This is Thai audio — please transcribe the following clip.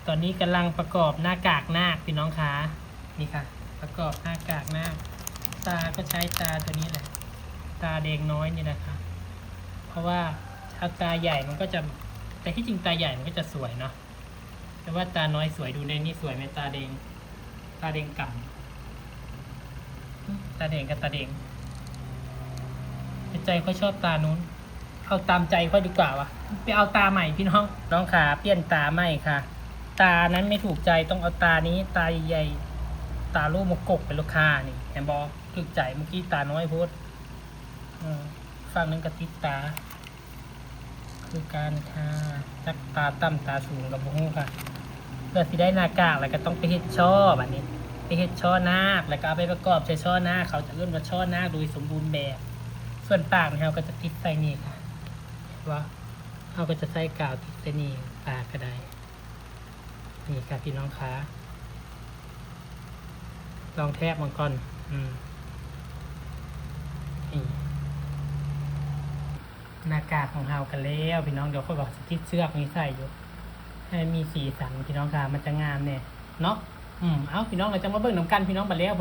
ตอนนี้กำลังประกอบหน้ากากนาคพี่น้องคะนี่ค่ะประกอบหน้ากากนาคตาก็ใช้ตาตัวนี้แหละตาแดงน้อยนี่นะคะเพราะว่าถ้าตาใหญ่มันก็จะแต่ที่จริงตาใหญ่มันก็จะสวยเนาะแต่ว่าตาน้อยสวยดูในนี่สวยไหมตาแดงกล่ำตาแดงกับตาแดงใจเขาชอบตานู้นเอาตามใจเขาดีกว่าวะไปเอาตาใหม่พี่น้องขาเปลี่ยนตาใหม่ค่ะตานั้นไม่ถูกใจต้องเอาตานี้ตาใหญ่ตาลูกมกกเป็นลูกค้านี่เห็นบอถูกใจเมื่อกี้ตาน้อยพูดฟังนึงกระติดตาคือการค่ะจักตาต่ำตาสูงกับพวกค่ะเพื่อที่ได้หน้ากากแล้วก็ต้องไปเฮ็ดช่อแบบนี้ไปเฮ็ดช่อนาคแล้วก็เอาไปประกอบใช้ช่อนาคเขาจะเริ่มว่าช่อนาคโดยสมบูรณ์แบบส่วนปากเราก็จะติดใส่นี่ค่ะว่าเราก็จะใส่กาวติดใส่นี่ปากก็ได้นี่ค่ะพี่น้องคะลองแทบมันก่อนนี่หน้ากากของเรากันแล้วพี่น้องเดี๋ยวค่อยบอกติดเชือกนี้ใส่อยู่ให้มีสีสันพี่น้องค่ะมันจะงามเนี่ยเนาะเอาพี่น้องเราจะมาเบิ่งน้ำกันพี่น้องไปแล้ว